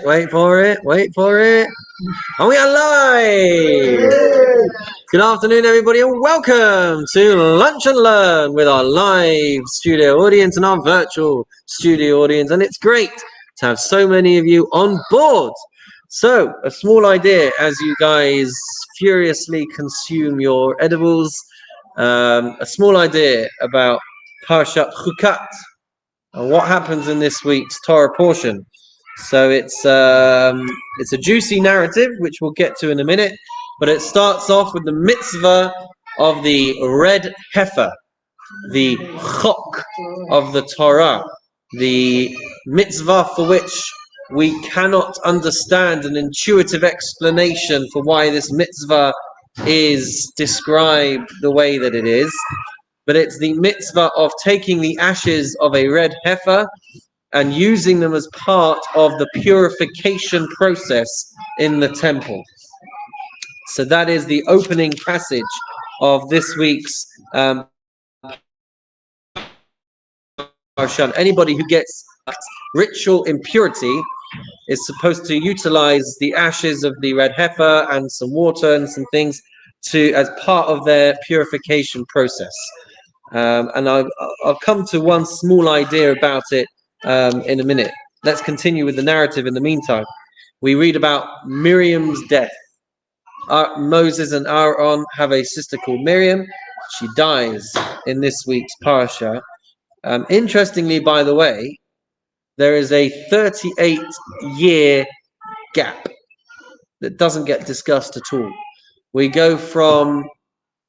Wait for it. And we are live. Good afternoon, everybody, and welcome to Lunch and Learn with our live studio audience and our virtual studio audience. And it's great to have so many of you on board. So, a small idea as you guys furiously consume your edibles, a small idea about Parshat Chukat and what happens in this week's Torah portion. So it's a juicy narrative, which we'll get to in a minute, but it starts off with the mitzvah of the red heifer, the chok of the Torah, the mitzvah for which we cannot understand an intuitive explanation for why this mitzvah is described the way that it is, but it's the mitzvah of taking the ashes of a red heifer and using them as part of the purification process in the temple. So that is the opening passage of this week's parsha. Anybody who gets ritual impurity is supposed to utilize the ashes of the red heifer and some water and some things as part of their purification process. And I'll come to one small idea about it in a minute. Let's continue with the narrative in the meantime. We read about Miriam's death. Moses and Aaron have a sister called Miriam. She dies in this week's parasha. Interestingly, by the way, there is a 38-year gap that doesn't get discussed at all. We go from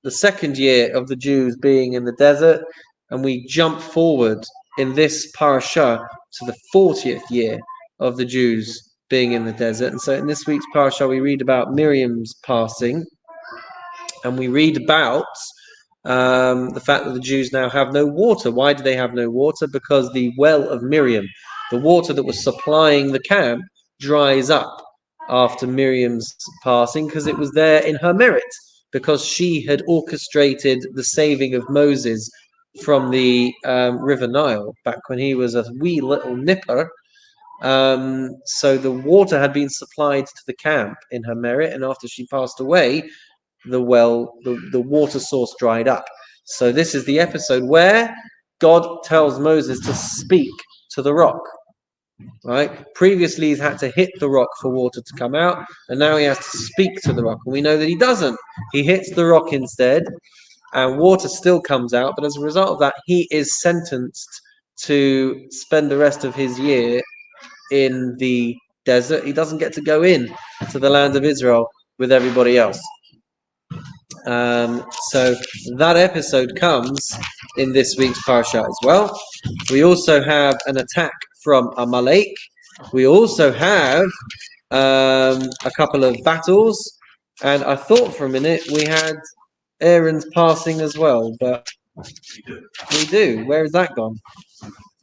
the second year of the Jews being in the desert, and we jump forward in this parasha to the 40th year of the Jews being in the desert. And so in this week's parasha, we read about Miriam's passing, and we read about the fact that the Jews now have no water. Why do they have no water? Because the well of Miriam, the water that was supplying the camp, dries up after Miriam's passing because it was there in her merit, because she had orchestrated the saving of Moses from the River Nile back when he was a wee little nipper. So the water had been supplied to the camp in her merit, and after she passed away, the water source dried up. So this is the episode where God tells Moses to speak to the rock. Right? Previously, he's had to hit the rock for water to come out, and now he has to speak to the rock. And we know that he doesn't. He hits the rock instead, and water still comes out. But as a result of that, he is sentenced to spend the rest of his year in the desert. He doesn't get to go in to the land of Israel with everybody else. So that episode comes in this week's parsha as well. We also have an attack from Amalek. We also have a couple of battles, and I thought for a minute we had Aaron's passing as well, but we do. Where has that gone?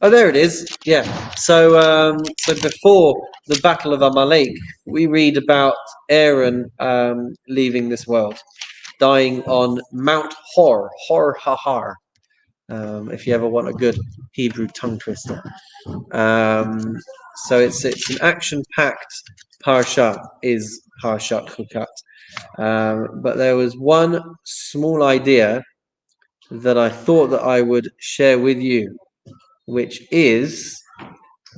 Oh, there it is. Yeah. So before the Battle of Amalek, we read about Aaron leaving this world, dying on Mount Hor Har. If you ever want a good Hebrew tongue twister. So it's an action-packed parsha, is Parshat Chukat. But there was one small idea that I thought that I would share with you, which is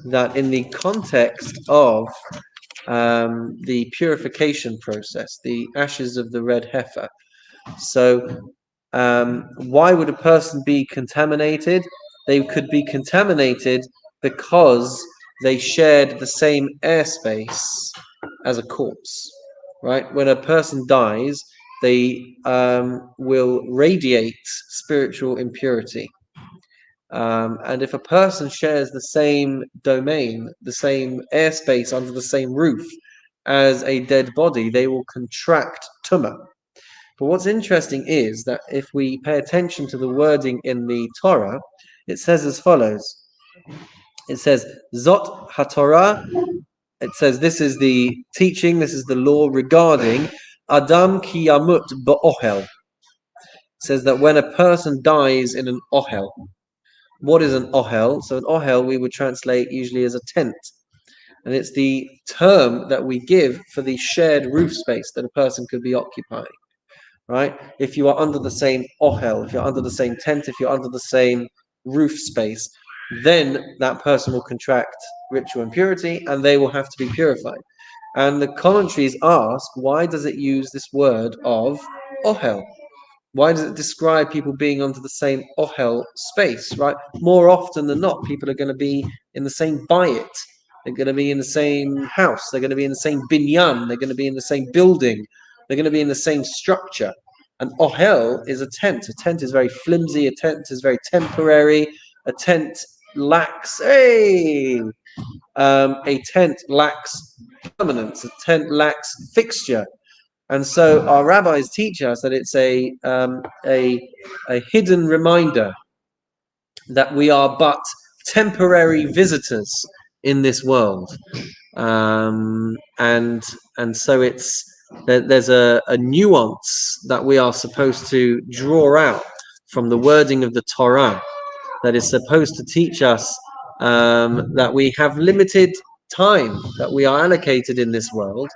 that in the context of the purification process, the ashes of the red heifer. So why would a person be contaminated? They could be contaminated because they shared the same airspace as a corpse, right? When a person dies, they will radiate spiritual impurity. And if a person shares the same domain, the same airspace under the same roof as a dead body, they will contract tumah. But what's interesting is that if we pay attention to the wording in the Torah, it says as follows. It says, Zot HaTorah. It says this is the teaching, this is the law regarding Adam ki yamut ba'ohel. It says that when a person dies in an ohel. What is an ohel? So an ohel we would translate usually as a tent. And it's the term that we give for the shared roof space that a person could be occupying. Right? If you are under the same ohel, if you're under the same tent, if you're under the same roof space, then that person will contract ritual impurity and they will have to be purified. And the commentaries ask, why does it use this word of ohel? Why does it describe people being under the same ohel space, right? More often than not, people are going to be in the same bayit. They're going to be in the same house. They're going to be in the same binyan. They're going to be in the same building. They're going to be in the same structure. An ohel is a tent. A tent is very flimsy. A tent is very temporary. A tent lacks a tent lacks permanence. A tent lacks fixture. And so our rabbis teach us that it's a hidden reminder that we are but temporary visitors in this world, and so there's a nuance that we are supposed to draw out from the wording of the Torah that is supposed to teach us that we have limited time that we are allocated in this world.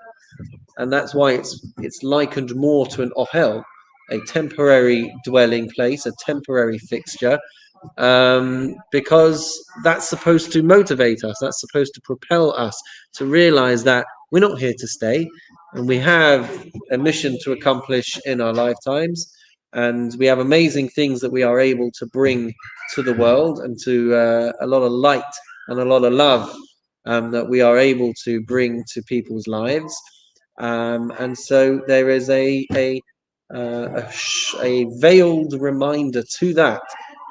And that's why it's likened more to an ohel, a temporary dwelling place, a temporary fixture, because that's supposed to motivate us. That's supposed to propel us to realize that we're not here to stay, and we have a mission to accomplish in our lifetimes, and we have amazing things that we are able to bring to the world, and to a lot of light and a lot of love that we are able to bring to people's lives. And so there is a veiled reminder to that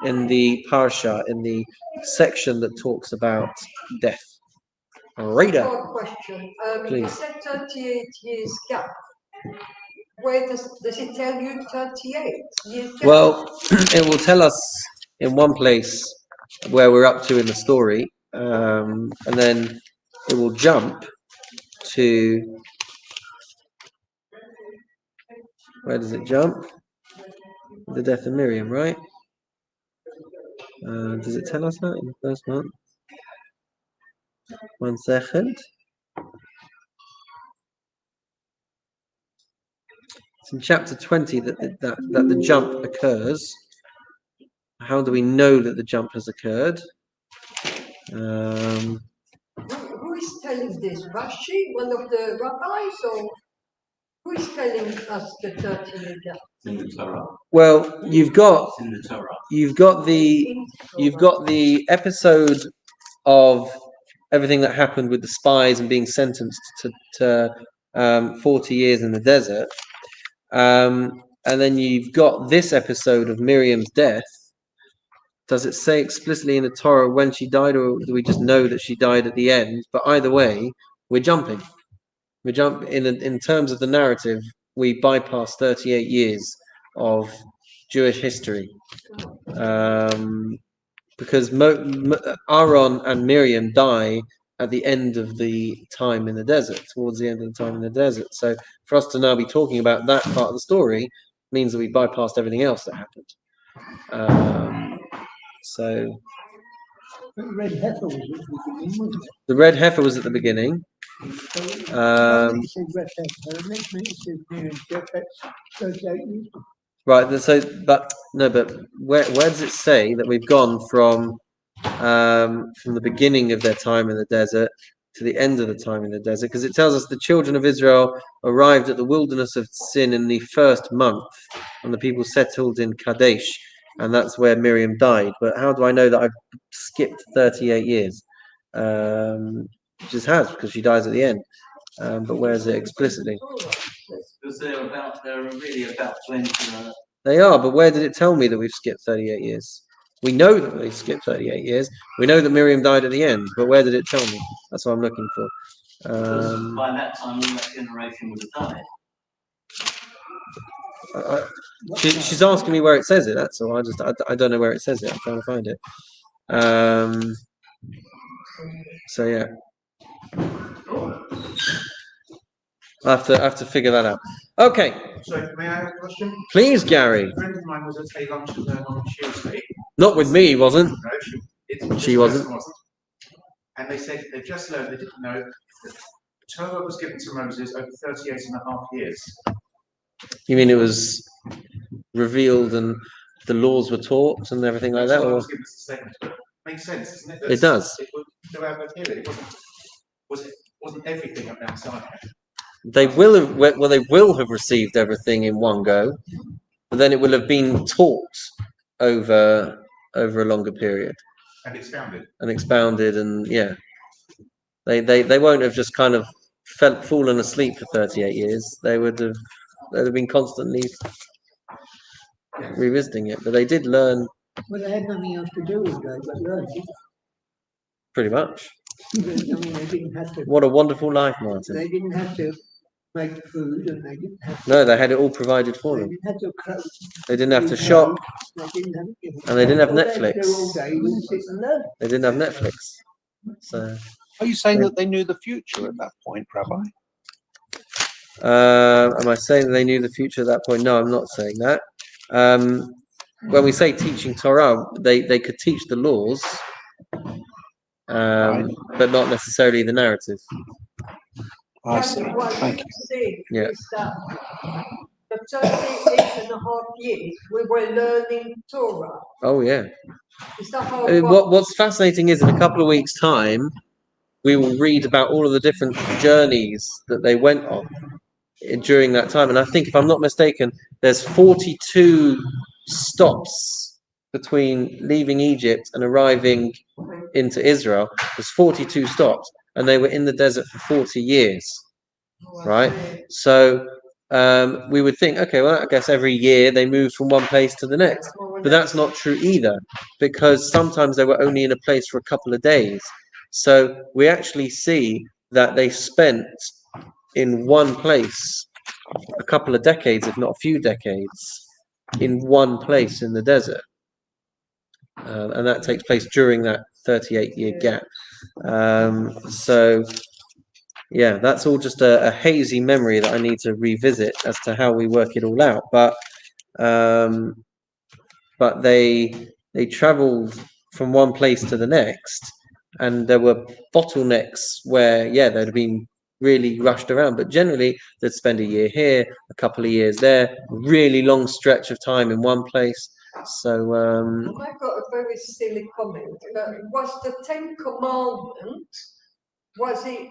in the parsha, in the section that talks about death. Rita, question. Please. You said 38 years gap. Where does it tell you 38 years gap? Well, it will tell us in one place where we're up to in the story, and then it will jump to, where does it jump? The death of Miriam, right? Does it tell us that in the first month? 1 second. It's in chapter 20 that the jump occurs. How do we know that the jump has occurred? Who is telling this? Rashi, one of the rabbis, or who is telling us the 38 gap? In the Torah. Well, you've got It's in the Torah. you've got the episode of everything that happened with the spies and being sentenced to 40 years in the desert, and then you've got this episode of Miriam's death. Does it say explicitly in the Torah when she died, or do we just know that she died at the end? But either way, we're jumping. We jump in terms of the narrative. We bypass 38 years of Jewish history, because Aaron and Miriam die at the end of the time in the desert, towards the end of the time in the desert. So for us to now be talking about that part of the story means that we bypassed everything else that happened. So The red heifer was at the beginning, wasn't it? the red heifer was at the beginning. It says red heifer, and next minute it says Miriam's death, that's 38 years. Right. But where does it say that we've gone from the beginning of their time in the desert to the end of the time in the desert? Because it tells us the children of Israel arrived at the wilderness of Sin in the first month, and the people settled in Kadesh, and that's where Miriam died. But how do I know that I've skipped 38 years? It just has, because she dies at the end. But where is it explicitly? Because they're really about to enter. They are, but where did it tell me that we've skipped 38 years? We know that we skipped 38 years. We know that Miriam died at the end, but where did it tell me? That's what I'm looking for. Because by that time, all that generation would have died. She's asking me where it says it. That's all. I don't know where it says it. I'm trying to find it. So yeah, I have to figure that out. Okay. So, may I have a question? Please, Gary. A friend of mine was at a lunch with her on Tuesday. Not with me, he wasn't. No, She wasn't. and they said they just learned, they didn't know that Torah was given to Moses over 38 and a half years. You mean it was revealed and the laws were taught and everything like that? Torah Or was given to statement, but it makes sense, doesn't it? it does. It was throughout that period. It wasn't everything at Mount Sinai. They will have, well, they will have received everything in one go, but then it will have been taught over a longer period And expounded. and expounded, and yeah, they won't have just kind of fallen asleep for 38 years. They'd have been constantly revisiting it, but they did learn Well, they had nothing else to do with it, but learn. pretty much. I mean, they didn't have to. What a wonderful life, Martin. They didn't have to make food, and they didn't have. No, they had it all provided for They them. didn't have to. They didn't have to shop, They didn't have. and they didn't have All they had to Netflix. do all day was sit and learn. They didn't have Netflix. So, Are you saying that they knew the future at that point, Rabbi? am I saying that they knew the future at that point? No, I'm not saying that. When we say teaching Torah, they could teach the laws, but not necessarily the narrative. I see. What Thank you you. say Yeah. is that the 38 and a half years we were learning Torah. Oh yeah. Is that how I mean, it was? what's fascinating is in a couple of weeks' time, we will read about all of the different journeys that they went on during that time. And I think, if I'm not mistaken, there's 42 stops between leaving Egypt and arriving into Israel. There's 42 stops, and they were in the desert for 40 years, right? So we would think, okay, well, I guess every year they moved from one place to the next. But that's not true either, because sometimes they were only in a place for a couple of days. So we actually see that they spent in one place a couple of decades, if not a few decades, in one place in the desert. And that takes place during that 38-year gap. So, yeah, that's all just a hazy memory that I need to revisit as to how we work it all out. But they travelled from one place to the next, and there were bottlenecks where, yeah, they'd have been really rushed around, but generally they'd spend a year here, a couple of years there, really long stretch of time in one place. So I got a very silly comment. Was the Ten Commandments, was it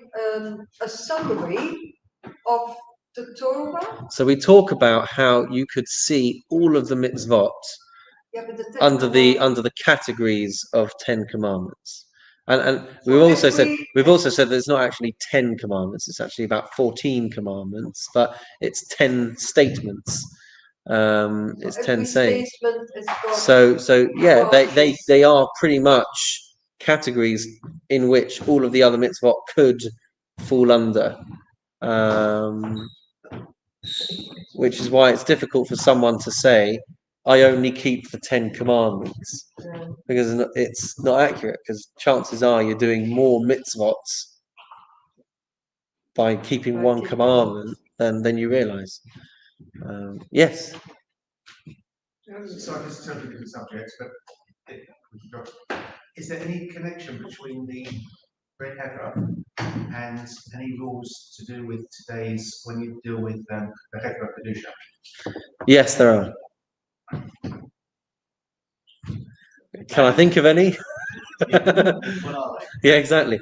a summary of the Torah? so we talk about how you could see all of the mitzvot Yeah, but the Ten under the Commandments- categories of 10 commandments. And So we've also said that it's not actually 10 commandments, it's actually about 14 commandments, but it's 10 statements. It's 10 every sayings. statement has got So yeah, they branches. are pretty much categories in which all of the other mitzvot could fall under. Which is why it's difficult for someone to say, I only keep the 10 commandments, because it's not accurate, because chances are you're doing more mitzvot by keeping one commandment than you realize. Yes. Sorry, this is a totally different subject, but is there any connection between the red heifer and any rules to do with today's, when you deal with the heifer kedusha? Yes, there are. Can I think of any? What are they? Yeah, exactly.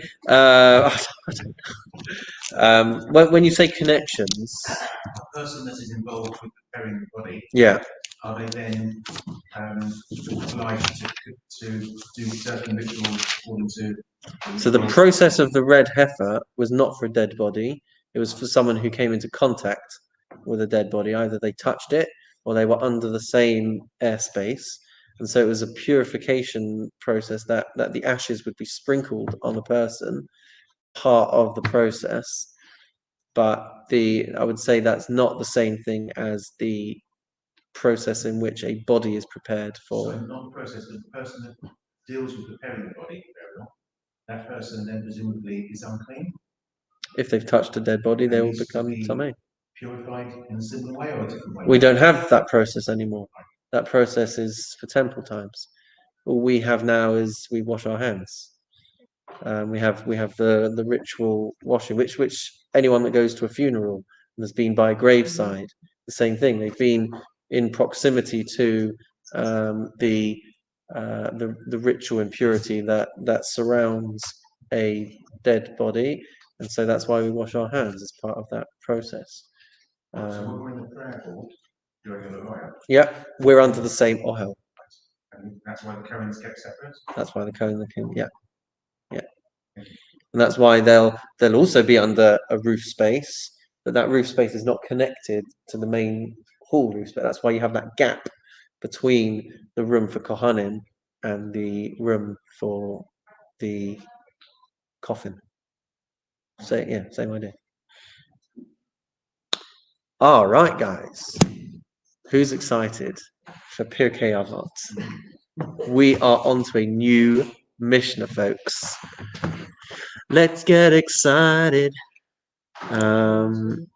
When you say connections, A person that is involved with preparing the body, yeah. are they then obliged to do certain rituals according to? So the process of the red heifer was not for a dead body. It was for someone who came into contact with a dead body. Either they touched it or they were under the same airspace. And so it was a purification process that the ashes would be sprinkled on a person, part of the process. But I would say that's not the same thing as the process in which a body is prepared for. So not the process, but the person that deals with preparing the body burial, that person then presumably is unclean, If they've touched a dead body, they And will needs to become be- tamei. purified in a similar way or a different way. We don't have that process anymore. That process is for temple times. All we have now is we wash our hands. We have the ritual washing, which anyone that goes to a funeral and has been by a graveside, the same thing. They've been in proximity to the ritual impurity that surrounds a dead body, and so that's why we wash our hands as part of that process. So when we're in the prayer hall during the oil, Yeah, we're under the same ohel. and that's why the Cohen's kept separate. That's why the Kohen, yeah. And that's why they'll also be under a roof space, but that roof space is not connected to the main hall roof space. That's why you have that gap between the room for Kohanim and the room for the coffin. So yeah, same idea. All right, guys. Who's excited for Pirkei Avot? We are onto a new Mishnah, folks. Let's get excited. Where's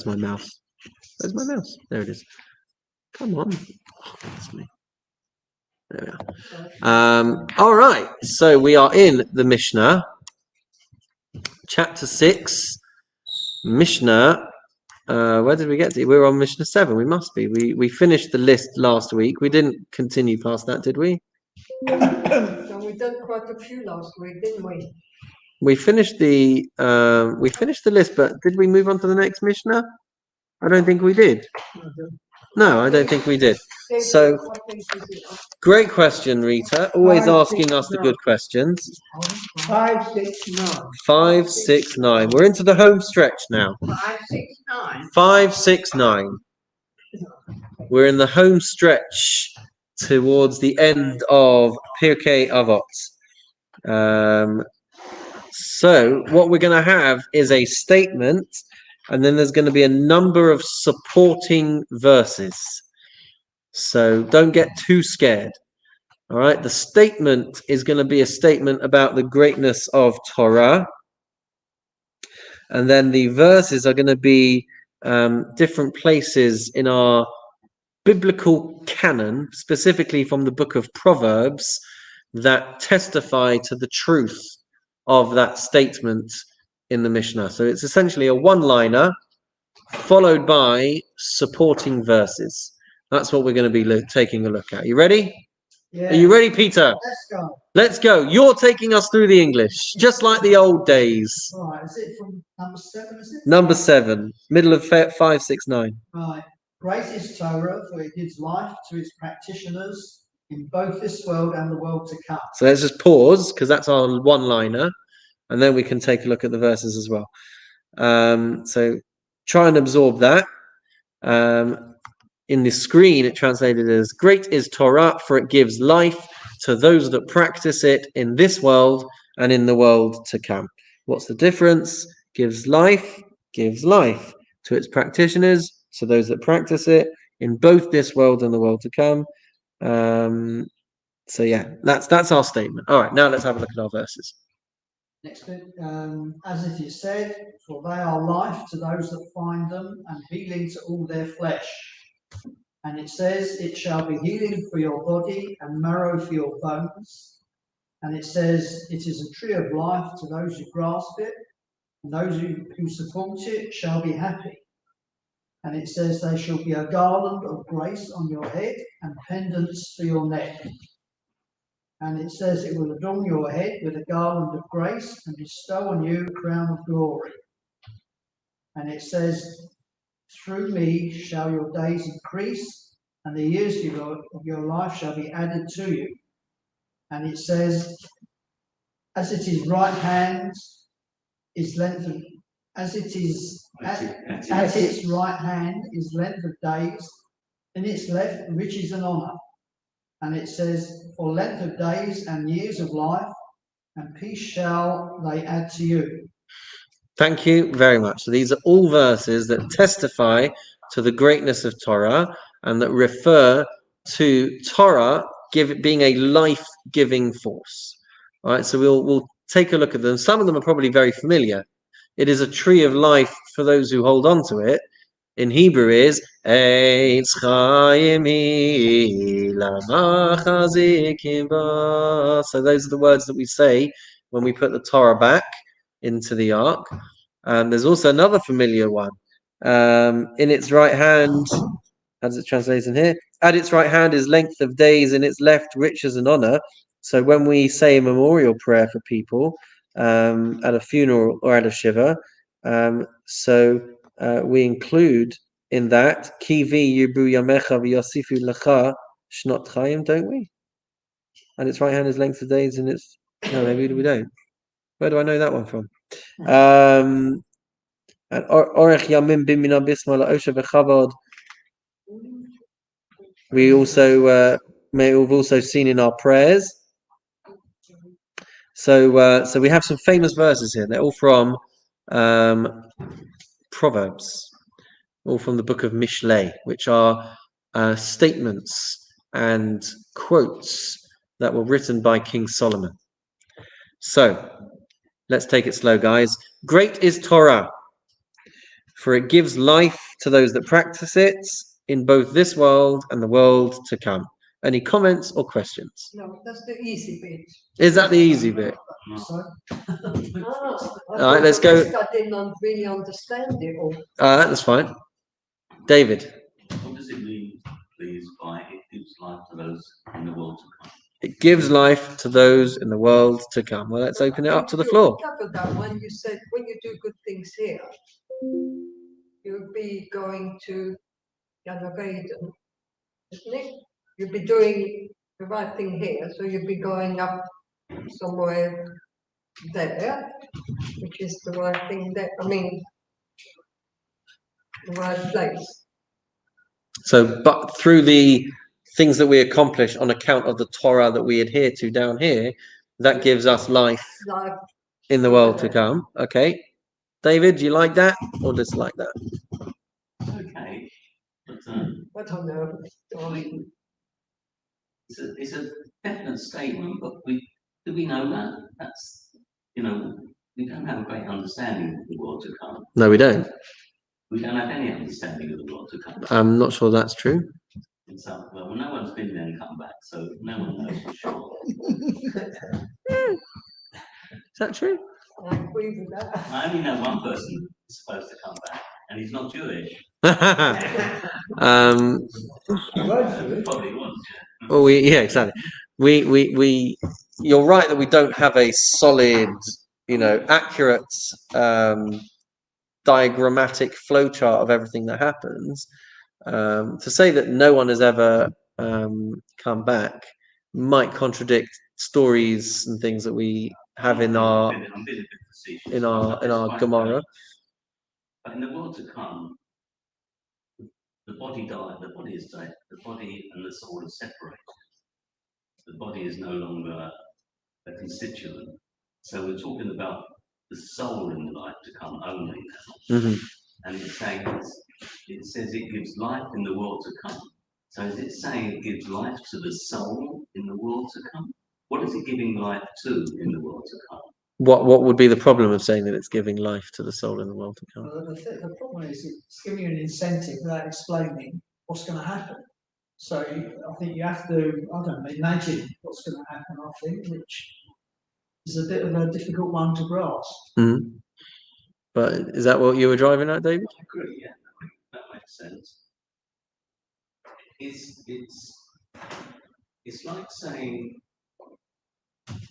my mouse? Where's my mouse? There it is. Come on. Oh, that's me. There we are. All right. So we are in the Mishnah, chapter 6, Mishnah. Where did we get to? We're on Mishnah 7. We must be. We finished the list last week. We didn't continue past that, did we? So we done quite a few last week, didn't we? We finished the list, but did we move on to the next Mishnah? I don't think we did. No, I don't think we did. So, great question, Rita. Always asking us the good questions. 5, 6, 9. 5, 6, 9. We're into the home stretch now. 5, 6, 9. 5, 6, 9. We're in the home stretch towards the end of Pirkei Avot. So what we're going to have is a statement, and then there's going to be a number of supporting verses. So don't get too scared. All right, the statement is going to be a statement about the greatness of Torah, and then the verses are going to be different places in our biblical canon, specifically from the book of Proverbs, that testify to the truth of that statement in the Mishnah. So it's essentially a one-liner followed by supporting verses. That's what we're going to be taking a look at. You ready? Yeah. Are you ready, Peter? Let's go. Let's go. You're taking us through the English, just like the old days. All right, is it from number 7, is it? Number 7, middle of 5, 6, 9. Right. Great is Torah, for it gives life to its practitioners in both this world and the world to come. So let's just pause, because that's our one-liner, and then we can take a look at the verses as well. So try and absorb that. In the screen, it translated as, great is Torah, for it gives life to those that practice it in this world and in the world to come. What's the difference? Gives life to its practitioners, to those that practice it in both this world and the world to come. So yeah, that's our statement. All right, now let's have a look at our verses. Next bit, as it is said, for they are life to those that find them and healing to all their flesh. And it says, it shall be healing for your body and marrow for your bones. And it says, it is a tree of life to those who grasp it, and those who support it shall be happy. And it says, they shall be a garland of grace on your head and pendants for your neck. And it says, it will adorn your head with a garland of grace and bestow on you a crown of glory. And it says, through me shall your days increase, and the years of your life shall be added to you. And it says, as it is right hand is length of, as it is at its right hand is length of days, in its left riches and honor. And it says, for length of days and years of life, and peace shall they add to you. Thank you very much. So these are all verses that testify to the greatness of Torah and that refer to Torah being a life-giving force. All right, so we'll take a look at them. Some of them are probably very familiar. It is a tree of life for those who hold on to it. in Hebrew is Eitz Chaim hi lama chazikim ba. So those are the words that we say when we put the Torah back into the ark. There's also another familiar one. In its right hand, how does it translate in here? At its right hand is length of days, in its left riches and honor. So when we say a memorial prayer for people at a funeral or at a shiva, we include in that Kivi Yubu Yamecha v'Yosifu Lecha Shnot Chaim, don't we? And its right hand is length of days, and it's no, maybe we don't. Where do I know that one from? And Orech Yamim Bimina Bisma La'osha V'Chavod. We also may have also seen in our prayers. So we have some famous verses here. They're all from Proverbs, all from the book of Mishlei, which are statements and quotes that were written by King Solomon. So let's take it slow, guys. Great is Torah, for it gives life to those that practice it in both this world and the world to come. Any comments or questions? No, that's the easy bit. Is that the easy bit? So, All right, let's go. I didn't really understand it all. That's fine. David. What does it mean, please, by it gives life to those in the world to come? It gives life to those in the world to come. Well, let's open it up to the floor. You covered that when you said when you do good things here, you'll be going to Yanavaden, isn't it? You'll be doing the right thing here, so you'll be going up somewhere there, which is the right thing there. I mean, the right place. So, but through the things that we accomplish on account of the Torah that we adhere to down here, that gives us life Like, in the world to come. Okay. David, do you like that or dislike that? Okay, but I don't know. it's a definite statement, but do we know that? That's, we don't have a great understanding of the world to come. No, we don't. We don't have any understanding of the world to come. I'm not sure that's true. And so, well, no one's been there and come back, so no one knows for sure. Is that true? I agree with that. I only know one person is supposed to come back, and he's not Jewish. Probably was. Well, exactly. We. You're right that we don't have a solid, accurate, diagrammatic flowchart of everything that happens. To say that no one has ever come back might contradict stories and things that we have in our Gemara. But in the world to come, the body died. The body is dead. The body and the soul are separated. The body is no longer a constituent. So we're talking about the soul in the life to come only now. Mm-hmm. And it's saying it says it gives life in the world to come. So is it saying it gives life to the soul in the world to come? What is it giving life to in the world to come? What would be the problem of saying that it's giving life to the soul in the world to come? well, the problem is it's giving you an incentive without explaining what's going to happen. So I think you have to, imagine what's going to happen, I think, which is a bit of a difficult one to grasp. Mm-hmm. But is that what you were driving at, David? I agree, yeah, that makes sense. It's like saying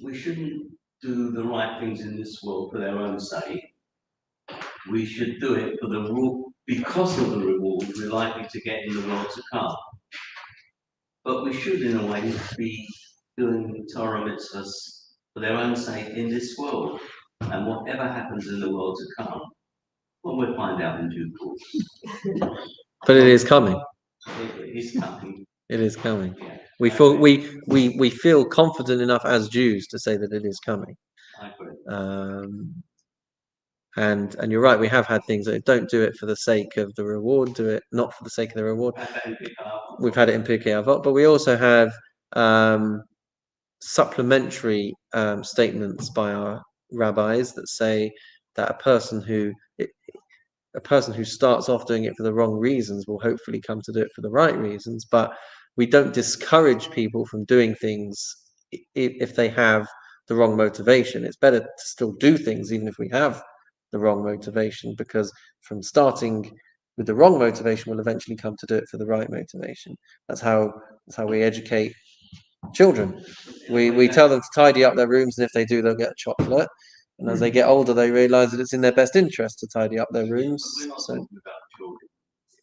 we shouldn't do the right things in this world for their own sake. We should do it for the reward, because of the reward we're likely to get in the world to come. But we should, in a way, be doing Torah mitzvahs for their own sake in this world. And whatever happens in the world to come, well, we'll find out in due course. But it is coming. It is coming. It is coming. Yeah. We feel confident enough as Jews to say that it is coming. I agree. And you're right. We have had things that don't do it for the sake of the reward. Do it not for the sake of the reward. We've had it in Pirkei Avot, but we also have supplementary statements by our rabbis that say that a person who a person who starts off doing it for the wrong reasons will hopefully come to do it for the right reasons. But we don't discourage people from doing things if they have the wrong motivation. It's better to still do things even if we have the wrong motivation, because from starting with the wrong motivation we'll eventually come to do it for the right motivation. That's how we educate children. We tell them to tidy up their rooms, and if they do, they'll get a chocolate. And as they get older, they realise that it's in their best interest to tidy up their rooms. We're not So, talking about children,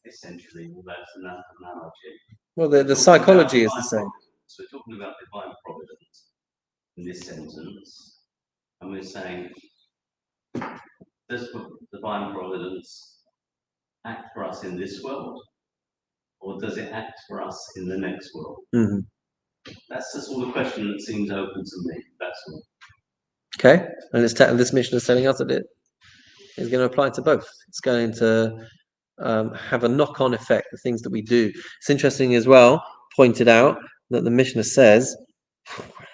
essentially, well, that's an analogy. well, We're the talking psychology about is the divine same. providence. We're talking about divine providence in this sentence, and we're saying, does divine providence act for us in this world, or does it act for us in the next world? Hmm. That's the sort of question that seems open to me. That's all. Okay, and this mission is telling us that it is going to apply to both. It's going to have a knock-on effect. The things that we do. It's interesting as well. Pointed out that the Mishnah says,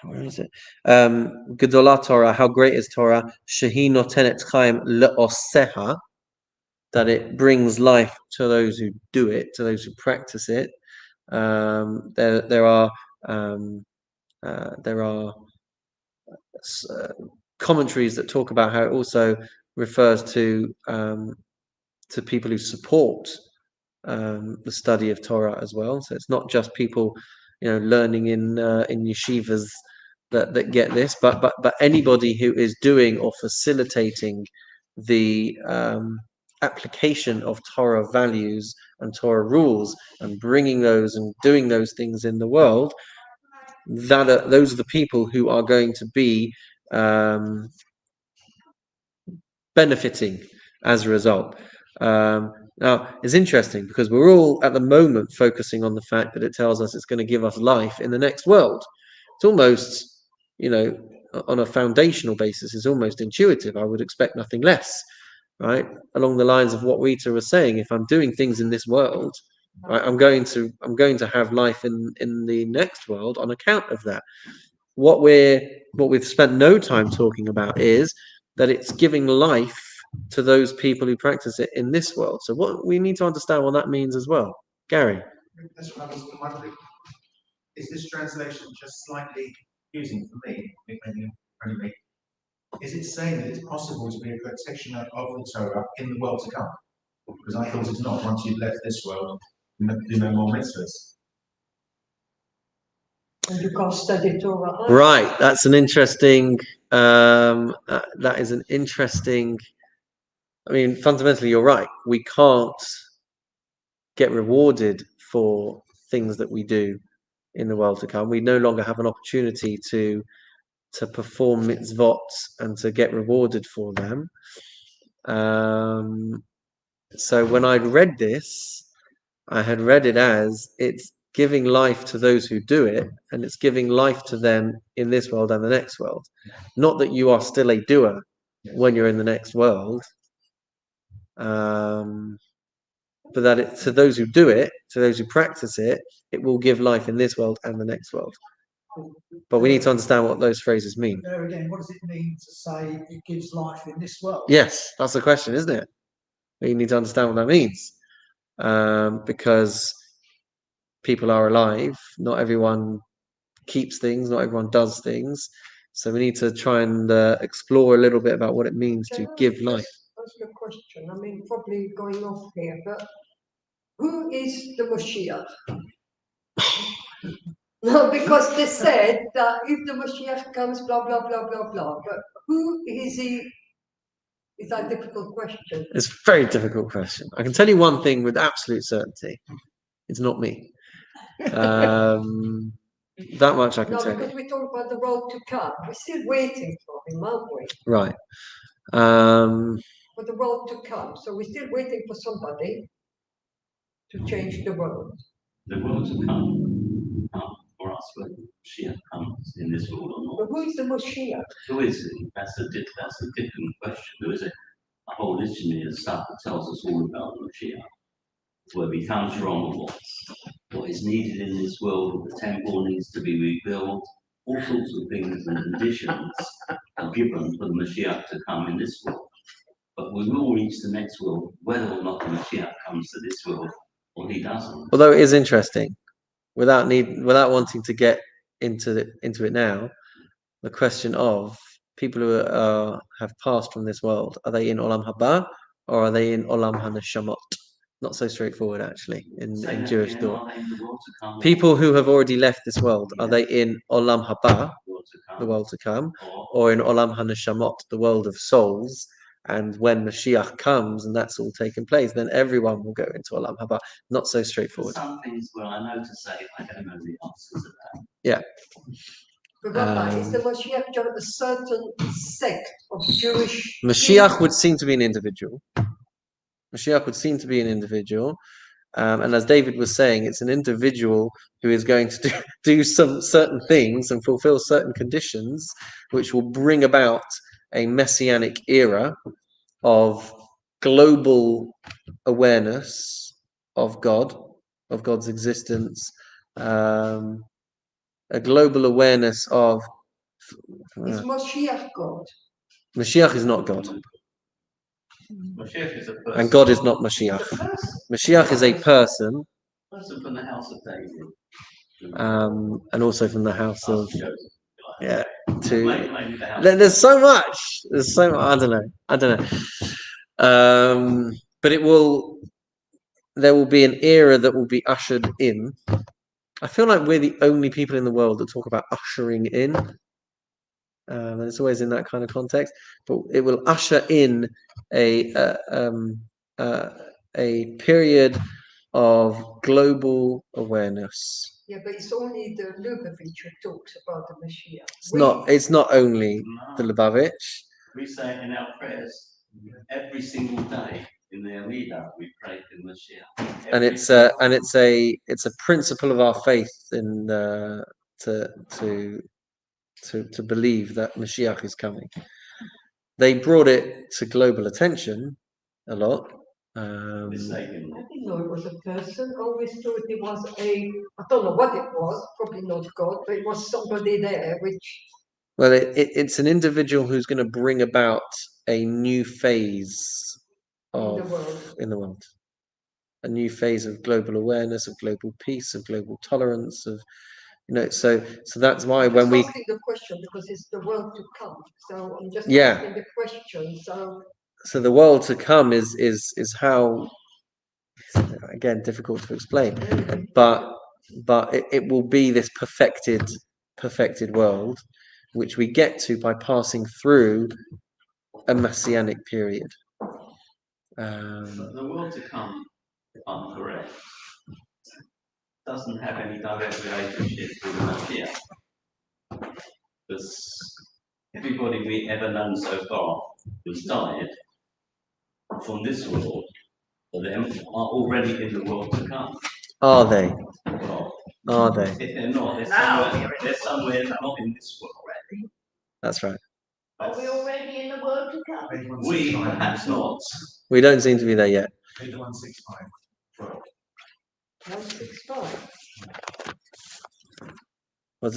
where is it? Gedolah Torah, how great is Torah? Shehi notenet chaim leoseha, that it brings life to those who do it, to those who practice it. There are commentaries that talk about how it also refers to people who support the study of Torah as well. So it's not just people, learning in yeshivas that get this, but anybody who is doing or facilitating the application of Torah values and Torah rules and bringing those and doing those things in the world. Those are the people who are going to be benefiting as a result. Now, it's interesting because we're all at the moment focusing on the fact that it tells us it's going to give us life in the next world. It's almost, on a foundational basis, it's almost intuitive. I would expect nothing less, right? Along the lines of what Rita was saying, if I'm doing things in this world, right, I'm going to have life in the next world on account of that. What we've spent no time talking about is that it's giving life to those people who practice it in this world. So what we need to understand what that means as well. Gary. That's what I was wondering. Is this translation just slightly confusing for me? Only me. Is it saying that it's possible to be a practitioner of the Torah in the world to come? Because I thought it's not. Once you've left this world, you do no more mitzvahs. And you can't study Torah. Right. That's an interesting. That is an interesting. I mean, fundamentally, you're right. We can't get rewarded for things that we do in the world to come. We no longer have an opportunity to perform mitzvot and to get rewarded for them. So when I'd read this, I had read it as it's giving life to those who do it, and it's giving life to them in this world and the next world. Not that you are still a doer when you're in the next world, but that to those who do it, to those who practice it, it will give life in this world and the next world. But we need to understand what those phrases mean. There again, what does it mean to say it gives life in this world? Yes, that's the question, isn't it? We need to understand what that means, because people are alive. Not everyone keeps things. Not everyone does things. So we need to try and explore a little bit about what it means to give life. That's the question. I mean, probably going off here, but who is the Moshiach? No, because they said that if the Moshiach comes, blah, blah, blah, blah, blah. But who is he? It's a difficult question. It's a very difficult question. I can tell you one thing with absolute certainty. It's not me. That much I can No, tell because you. we talk about the road to come. We're still waiting for him, aren't we? Right. For the road to come. So we're still waiting for somebody to change the world. The world to come for us when Mashiach comes in this world or But not. who is the Moshiach? Who is he? That's a different question. There is a whole litany of stuff that tells us all about Mashiach. Where we comes from, what is needed in this world, the temple needs to be rebuilt, all sorts of things and conditions are given for the Mashiach to come in this world. but we will reach the next world, whether or not the Mashiach comes to this world or he doesn't. Although it is interesting, without wanting to get into it now, the question of people who have passed from this world, are they in Olam Haba or are they in Olam HaNeshamot? Not so straightforward, actually, in Jewish thought. Are they in the world to come? People who have already left this world, are they in Olam Haba, World to come, the world to come, or or in Olam HaNeshamot, the world of souls? And when Mashiach comes and that's all taken place, then everyone will go into Olam Haba. Not so straightforward. some things where I know to say I don't know the answers to that. But Rabbi, is the Mashiach just a certain sect of Jewish Mashiach people? would seem to be an individual. Mashiach would seem to be an individual. And as David was saying, it's an individual who is going to do some certain things and fulfill certain conditions, which will bring about a messianic era of global awareness of God, of God's existence, a global awareness of. Is Mashiach God? Mashiach is not God, Mashiach is a person. and God is not It's Mashiach. a person. Mashiach is a person, Person from the house of David. and also from the house of Maybe the house. There's so much. There's so much. I don't know. But there will be an era that will be ushered in. I feel like we're the only people in the world that talk about ushering in. And it's always in that kind of context. But it will usher in a period of global awareness. Yeah, but it's only the Lubavitch who talks about the Mashiach. It's not only the Lubavitch. We say it in our prayers every single day in the Amida. We pray for Mashiach. And it's a principle of our faith in to believe that Mashiach is coming. They brought it to global attention a lot. The I saving. didn't know it was a person. I always thought it was I don't know what it was, probably not God, but it was somebody there, which. Well, it's an individual who's going to bring about a new phase in the world. A new phase of global awareness, of global peace, of global tolerance, of so that's why when we asking the question because it's the world to come. So I'm just Yeah. asking the question. So the world to come is how, again, difficult to explain, but it will be this perfected world, which we get to by passing through a messianic period. But the world to come, if I'm correct, doesn't have any direct relationship with the Mashiach. Because everybody we ever known so far who's died from this world, for them, are already in the world to come. Are they? Well, Are they? if they're not, they're somewhere not in this world already. That's right. Are we already in the world to come? We perhaps not. We don't seem to be there yet. Page 165. 165.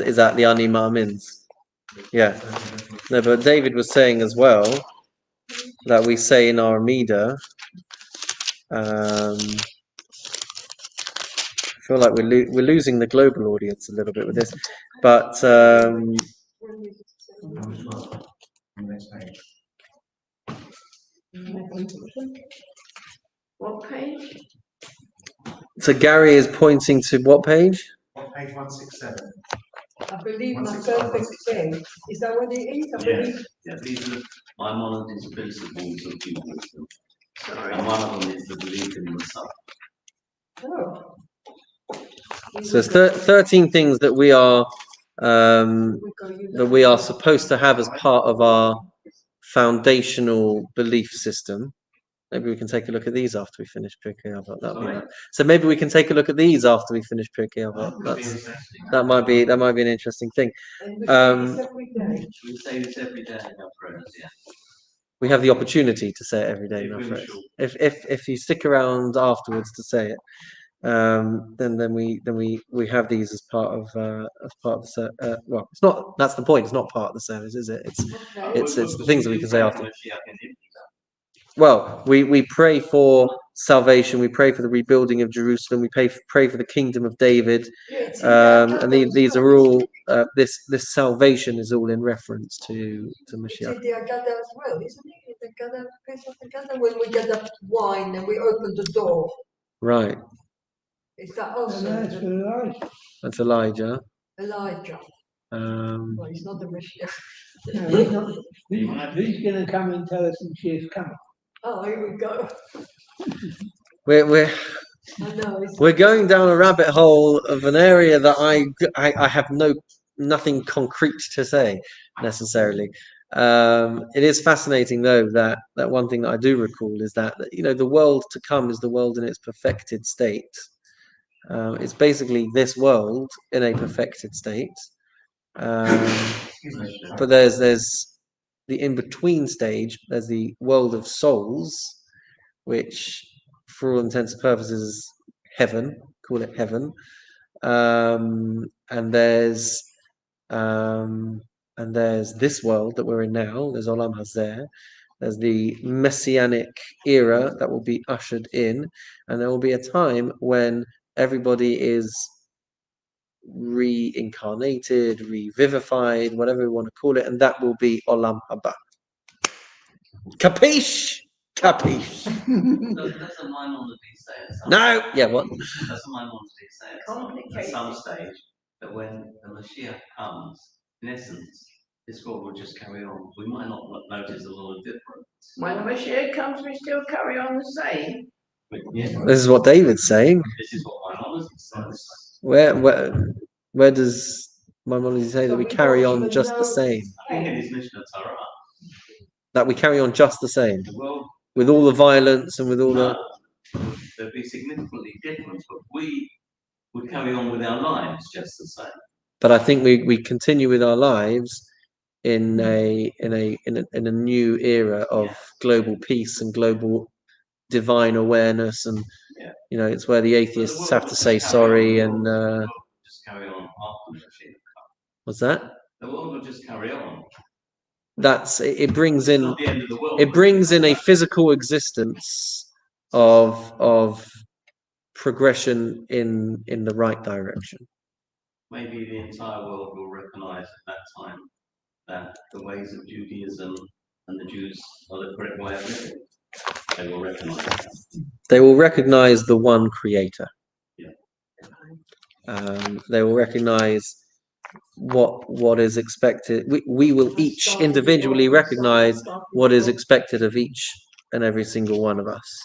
Is that the Ani Ma'amins? Yeah. No, but David was saying as well that we say in our Amida, I feel like we're losing the global audience a little bit with this, but Next page. What page? so Gary is pointing to what page? Page 167. I believe my 165, perfect day. Is that what it is? I believe. Yeah, these are Maimonides' principles of Judaism. Sorry. And one of them is the belief in the Son. Oh. So it's 13 things that we are supposed to have as part of our foundational belief system. Maybe we can take a look at these after we finish Pirkei Avot. So maybe we can take a look at these after we finish Pirkei Avot. That might be an interesting thing. And we say this every day. We say this every day in our prayers, yeah. We have the opportunity to say it every day in our prayers. If you stick around afterwards to say it, then we have these as part of the well, it's not. That's the point. It's not part of the service, is it? It's the things that we can say after. well, we pray for salvation, we pray for the rebuilding of Jerusalem, we pray for the kingdom of David, and these are all this salvation is all in reference to It's Mashiach. in the Agada as well, isn't it? In the Agada, Pesach Agada, when we get the wine and we open the door. Right, Is that also That's the right. that's Elijah. Elijah? Well, he's not the Mashiach. No, he's not. He's going to come and tell us when she's coming. Oh, here we go. We're I know. we're going down a rabbit hole of an area that I have nothing concrete to say necessarily. It is fascinating though that one thing that I do recall is that the world to come is the world in its perfected state. It's basically this world in a perfected state. But there's the in-between stage. There's the world of souls, which for all intents and purposes is heaven, call it heaven. And there's this world that we're in now. There's Olam Hazeh. There's the messianic era that will be ushered in, and there will be a time when everybody is reincarnated, revivified, whatever we want to call it, and that will be Olam Haba. Capiche? Capiche. That's a Maimonides say at some No, yeah, what? That's a Maimonides say at some stage that when the Mashiach comes, in essence, this world will just carry on. We might not notice a lot of difference. When the Mashiach comes, we still carry on the same. But yeah, This is what David's saying. this is what Maimonides says. Where does Maimonides say that we carry on just the same? I think in his Mishnah Torah, That we carry on just the same, the world with all the violence and with all the. there'd be significantly different, but we would carry on with our lives just the same. But I think we continue with our lives in a new era of global peace and global divine awareness, and it's where the atheists have to say sorry and just carry on after the Mashiach. what's that? The world will just carry on. That's it brings in Not the end of the world. it brings in a physical existence of progression in the right direction. Maybe the entire world will recognize at that time that the ways of Judaism and the Jews are the correct way of living. They will recognize that. They will recognize the one creator. Yeah. They will recognize what is expected. We will each individually recognize what is expected of each and every single one of us.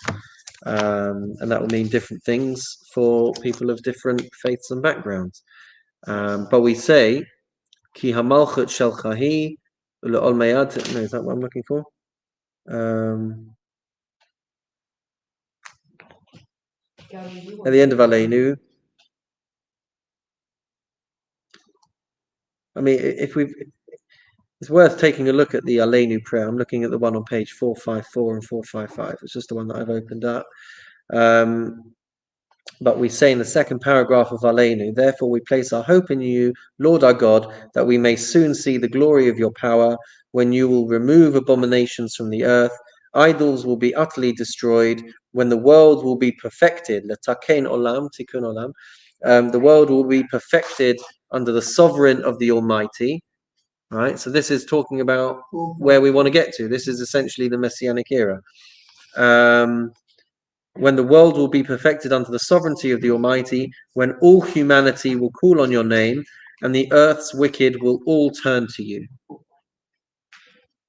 And that will mean different things for people of different faiths and backgrounds. But we say, Ki hamalchut shelchahi le'ol mayad. No, is that what I'm looking for? At the end of Aleinu. I mean, it's worth taking a look at the Aleinu prayer. I'm looking at the one on page 454 and 455. It's just the one that I've opened up. But we say in the second paragraph of Aleinu, therefore we place our hope in you, Lord our God, that we may soon see the glory of your power, when you will remove abominations from the earth, idols will be utterly destroyed, when the world will be perfected, letaken olam, tikkun olam, the world will be perfected under the sovereign of the Almighty. Right, so this is talking about where we want to get to. This is essentially the Messianic era. When the world will be perfected under the sovereignty of the Almighty, when all humanity will call on your name, and the earth's wicked will all turn to you.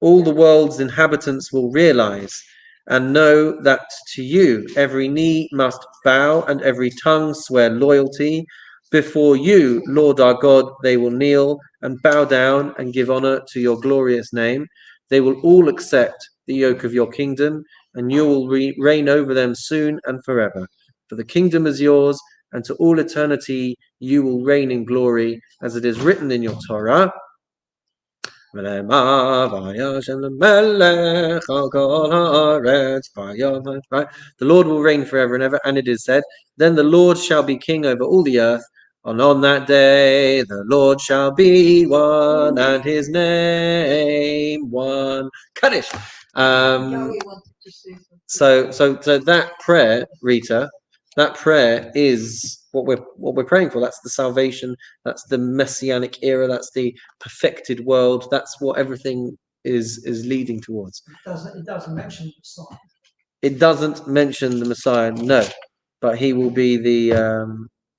All the world's inhabitants will realize and know that to you every knee must bow and every tongue swear loyalty. Before you, Lord our God, they will kneel and bow down and give honor to your glorious name. They will all accept the yoke of your kingdom, and you will reign over them soon and forever. For the kingdom is yours, and to all eternity you will reign in glory, as it is written in your Torah. The Lord will reign forever and ever, and it is said, then the Lord shall be king over all the earth, and on that day the Lord shall be one, and his name one. Kaddish. Joey wanted to see something. So that prayer, Rita, that prayer is what we're praying for. That's the salvation. That's the messianic era. That's the perfected world. That's what everything is leading towards. It doesn't mention the Messiah. It doesn't mention the Messiah, no, but he will be the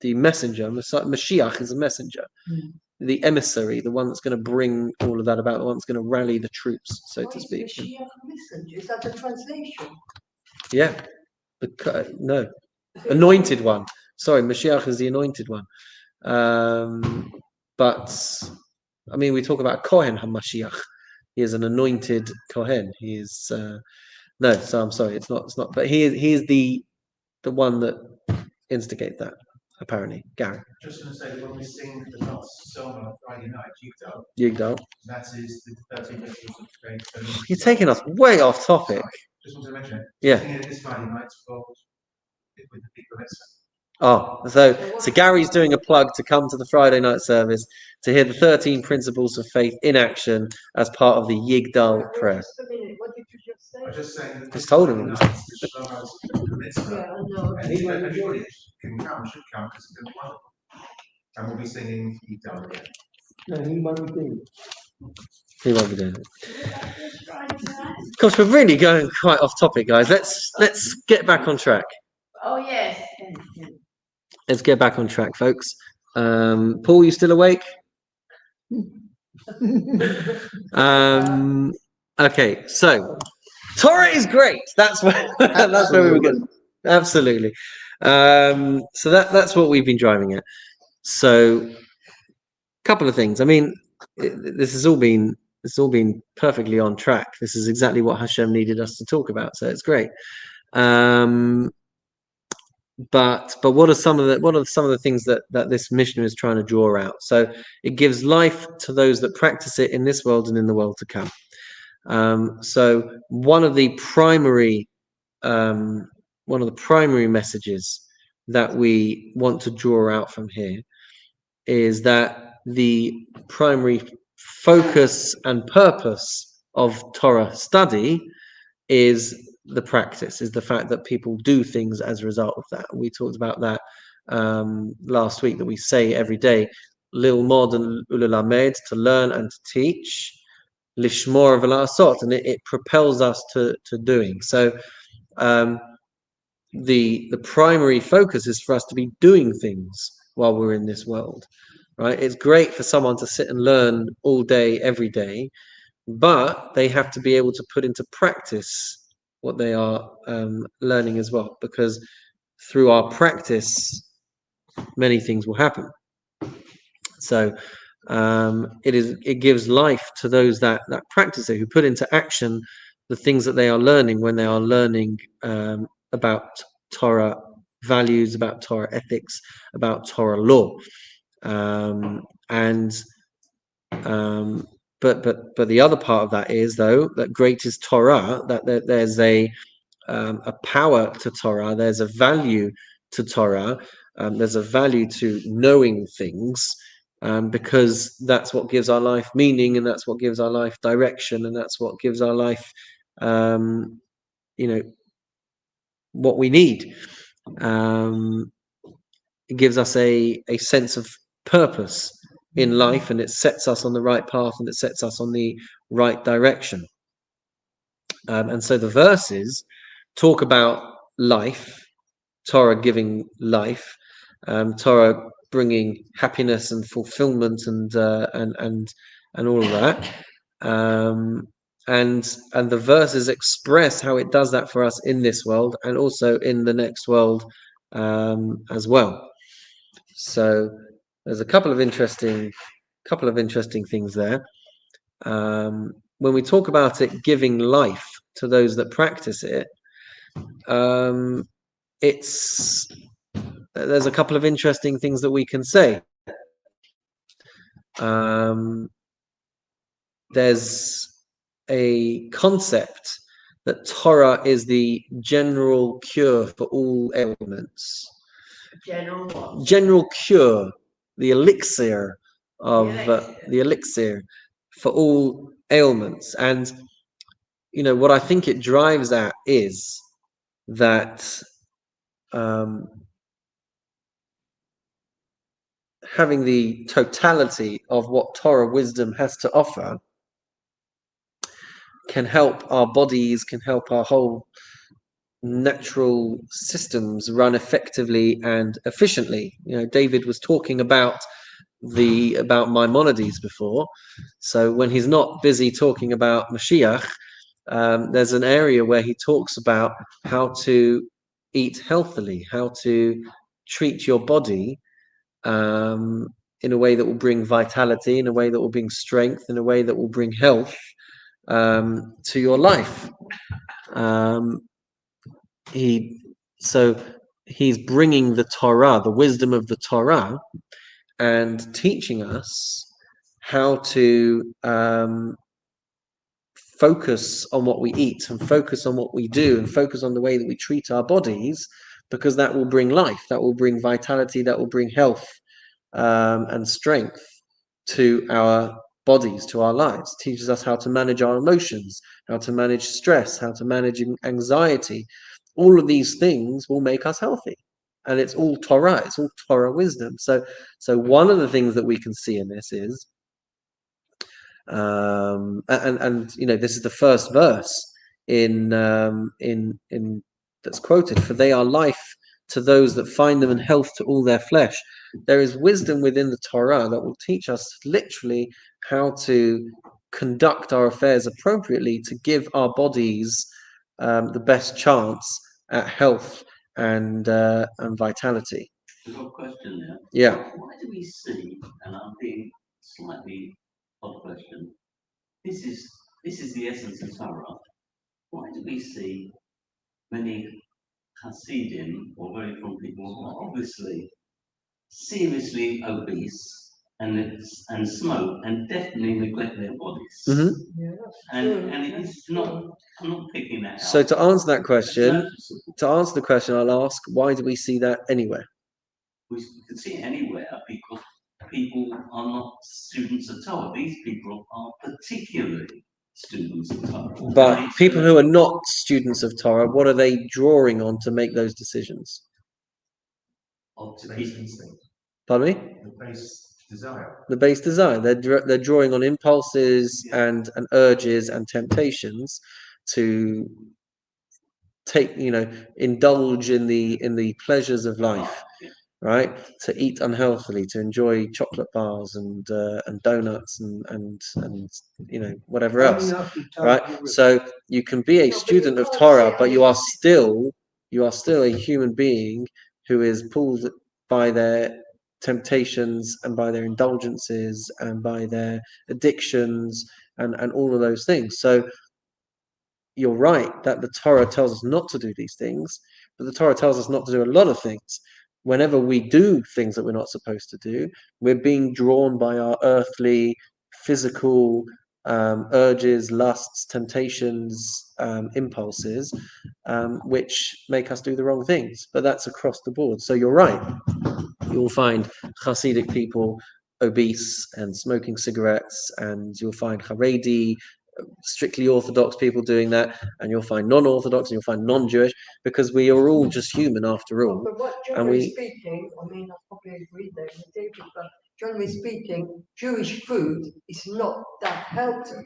messenger. Mashiach is a messenger, the emissary, the one that's going to bring all of that about, the one that's going to rally the troops, so Why to is speak. Mashiach messenger? Is that the translation? Yeah, no, anointed one. Sorry, Mashiach is the anointed one. But I mean, we talk about Kohen HaMashiach. He is an anointed Kohen. He is no. So I'm sorry, it's not. It's not. But he is the one that instigates that. Apparently, Gary Just going to say, when we sing the last song on Friday night, Yigdal. that is the 13 rituals of faith. You're taking us way off topic. Just wanted to mention it. Yeah. Singing it this Friday night for with the people next time. Oh, so Gary's doing a plug to come to the Friday night service to hear the 13 principles of faith in action as part of the Yigdal prayer. Just a minute, what did you just say? I was just saying that Just told him. Friday night, the Shlomo's the mitzvah, Yeah, I know. and everybody can come, should come, because it's going to be wonderful. And we'll be singing Yigdal again. No, he won't do. He won't be doing it. Of course, we're really going quite off topic, guys. Let's get back on track. Oh, yes. Let's get back on track, folks. Paul, you still awake? Okay, so Torah is great. That's where we were going. Absolutely. So that's what we've been driving at. So, a couple of things. I mean, this has all been perfectly on track. This is exactly what Hashem needed us to talk about. So it's great. But what are some of the things that this mission is trying to draw out? So it gives life to those that practice it in this world and in the world to come. So one of the primary messages that we want to draw out from here is that the primary focus and purpose of Torah study is the practice, is the fact that people do things as a result of that. We talked about that last week, that we say every day, lilmod and ulelamed, to learn and to teach, lishmor v'la'asot, and it propels us to doing. So the primary focus is for us to be doing things while we're in this world, right? It's great for someone to sit and learn all day, every day, but they have to be able to put into practice what they are learning as well, because through our practice, many things will happen. So it gives life to those that practice it, who put into action the things that they are learning when they are learning about Torah values, about Torah ethics, about Torah law, But the other part of that is, though, that great is Torah, that there's a power to Torah, there's a value to Torah, there's a value to knowing things, because that's what gives our life meaning, and that's what gives our life direction, and that's what gives our life, what we need. It gives us a sense of purpose in life, and it sets us on the right path, and it sets us on the right direction. And so the verses talk about life, Torah giving life, Torah bringing happiness and fulfillment and all of that. And the verses express how it does that for us in this world and also in the next world as well. So there's a couple of interesting things there. When we talk about it giving life to those that practice it, there's a couple of interesting things that we can say. There's a concept that Torah is the general cure for all ailments. General what? General cure, the elixir of the elixir for all ailments. And what I think it drives at is that having the totality of what Torah wisdom has to offer can help our bodies, can help our whole natural systems run effectively and efficiently. David was talking about Maimonides before. So when he's not busy talking about Mashiach, there's an area where he talks about how to eat healthily, how to treat your body in a way that will bring vitality, in a way that will bring strength, in a way that will bring health to your life. He's bringing the Torah, the wisdom of the Torah, and teaching us how to focus on what we eat and focus on what we do and focus on the way that we treat our bodies, because that will bring life, that will bring vitality, that will bring health and strength to our bodies, to our lives. It teaches us how to manage our emotions, how to manage stress, how to manage anxiety. All of these things will make us healthy. And it's all Torah, it's all Torah wisdom. So one of the things that we can see in this is, this is the first verse in that's quoted, for they are life to those that find them and health to all their flesh. There is wisdom within the Torah that will teach us literally how to conduct our affairs appropriately to give our bodies the best chance at health and vitality. There's a question there. Yeah. Why do we see, and I'm being slightly odd question, this is the essence of Torah. Why do we see many Hasidim, or very from people who are obviously seriously obese and smoke and definitely neglect their bodies? Mm-hmm. Yeah, that's And true. it That's is not, true. I'm not picking that out. So to answer that question, That's I'll ask, why do we see that anywhere? we can see it anywhere because people are not students of Torah. These people are particularly students of Torah. But people who are not students of Torah, what are they drawing on to make those decisions? Base instinct, Pardon me? the base desire. The base desire. They're drawing on impulses and urges and temptations to indulge in the pleasures of life, right? To eat unhealthily, to enjoy chocolate bars and donuts and whatever else, right? So you can be a student of Torah, but you are still a human being who is pulled by their temptations and by their indulgences and by their addictions and all of those things. So you're right that the Torah tells us not to do these things, but the Torah tells us not to do a lot of things. Whenever we do things that we're not supposed to do, we're being drawn by our earthly, physical urges, lusts, temptations, impulses, which make us do the wrong things. But that's across the board. So you're right. You'll find Hasidic people obese and smoking cigarettes, and you'll find Haredi, strictly Orthodox people doing that, and you'll find non-Orthodox and you'll find non-Jewish, because we are all just human after all. But what, generally speaking, I mean, I probably agree there with David, but generally speaking, Jewish food is not that healthy.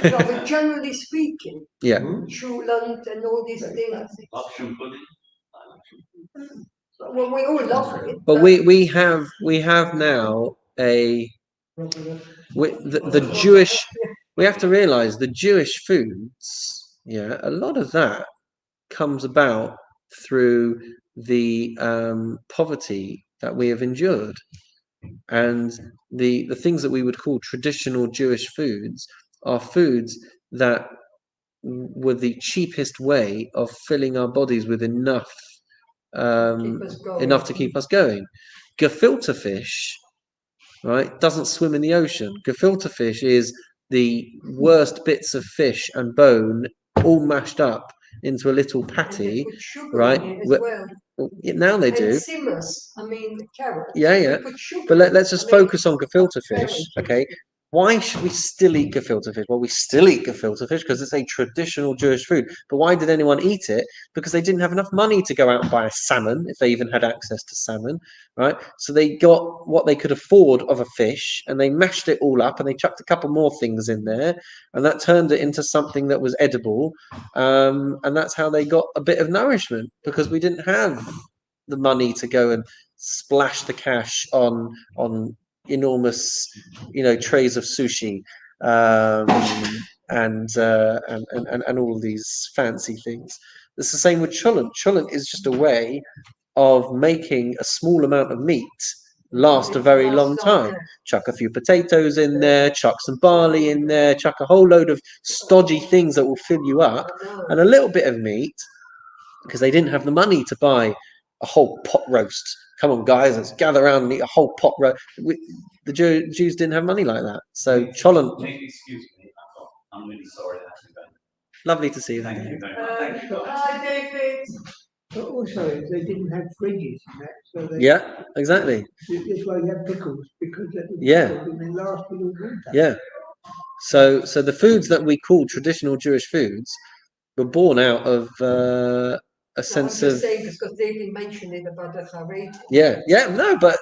No, but generally speaking, Yeah. Schuland and all these things. Option pudding. Well, we all love it. But we have now the Jewish. We have to realize the Jewish foods. Yeah, a lot of that comes about through the poverty that we have endured, and the things that we would call traditional Jewish foods are foods that were the cheapest way of filling our bodies with enough to keep us going. Gefilte fish, right, doesn't swim in the ocean. Gefilte fish is the worst bits of fish and bone all mashed up into a little patty, right? Now they do. Simmers, I mean, carrots. Yeah. But let's just focus on gefilte fish, okay? why should we still eat gefilte fish? Well, we still eat gefilte fish because it's a traditional Jewish food. But why did anyone eat it? Because they didn't have enough money to go out and buy a salmon, if they even had access to salmon, right? So they got what they could afford of a fish, and they mashed it all up, and they chucked a couple more things in there, and that turned it into something that was edible. And that's how they got a bit of nourishment, because we didn't have the money to go and splash the cash on enormous, trays of sushi, and all of these fancy things. It's the same with cholent. Cholent is just a way of making a small amount of meat last a very long time. Chuck a few potatoes in there, chuck some barley in there, chuck a whole load of stodgy things that will fill you up, and a little bit of meat, because they didn't have the money to buy a whole pot roast. Come on, guys, let's gather around and eat a whole pot roast. The Jews didn't have money like that. So cholent. Excuse me, I'm really sorry that happened. Lovely to see you. Thank you very much. Thank you. Hi, David. But also, they didn't have fridges and that, so they. Yeah, exactly. That's why you have pickles, because that was Yeah. pickles and they lasted all winter. Yeah. So the foods that we call traditional Jewish foods were born out of a sense of. Because David mentioned it about the Haredi. Yeah, no, but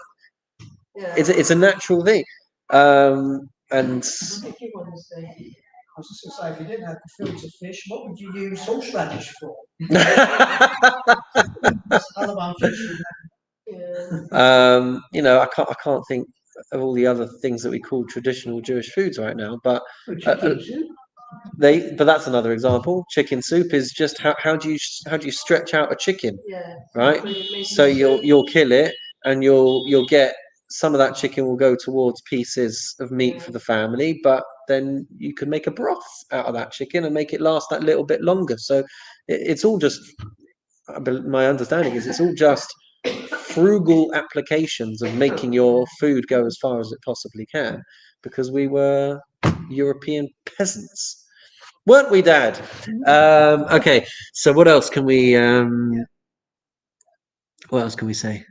Yeah. it's a natural thing. And What did you want to say? I was just going to say, if you didn't have the filter fish, what would you use horseradish for? Other fish. Yeah. I can't think of all the other things that we call traditional Jewish foods right now, but Chicken soup. but that's another example. Chicken soup is just how do you stretch out a chicken, Yeah. right? Really So amazing. you'll kill it, and you'll get some of that chicken will go towards pieces of meat for the family, but then you can make a broth out of that chicken and make it last that little bit longer. So it's all just, my understanding is it's all just frugal applications of making your food go as far as it possibly can, because we were European peasants, weren't we, Dad? Okay, so what else can we say?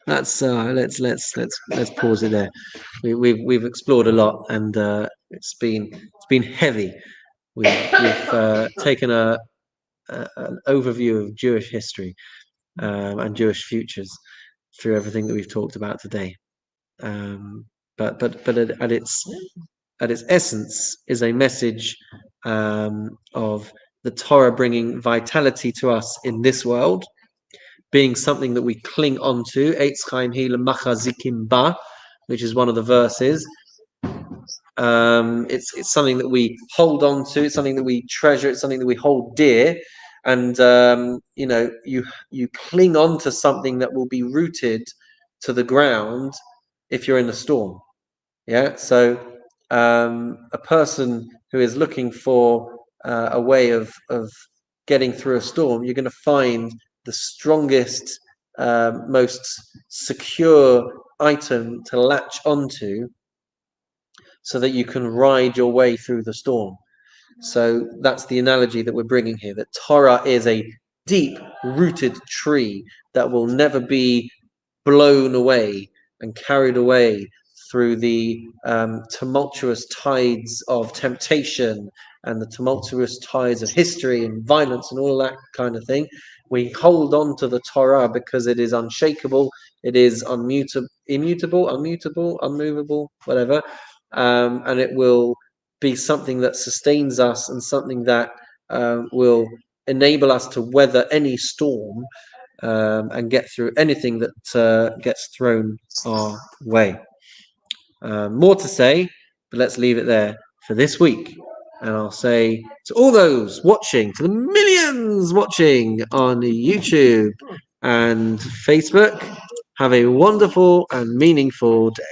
Let's pause it there. We've explored a lot, and it's been heavy. We've taken an overview of Jewish history and Jewish futures through everything that we've talked about today. But at its essence is a message of the Torah bringing vitality to us in this world, being something that we cling on to, Eitz Chaim Hi L'Machazikim Ba, which is one of the verses. It's something that we hold on to, it's something that we treasure, it's something that we hold dear, and you cling on to something that will be rooted to the ground if you're in a storm. Yeah, so a person who is looking for a way of getting through a storm, you're going to find the strongest, most secure item to latch onto, so that you can ride your way through the storm. So that's the analogy that we're bringing here, that Torah is a deep-rooted tree that will never be blown away and carried away through the tumultuous tides of temptation and the tumultuous tides of history and violence and all that kind of thing. We hold on to the Torah because it is unshakable, it is immutable, unmovable, whatever, and it will be something that sustains us and something that will enable us to weather any storm and get through anything that gets thrown our way. More to say, but let's leave it there for this week. And I'll say to all those watching, to the millions watching on YouTube and Facebook, have a wonderful and meaningful day.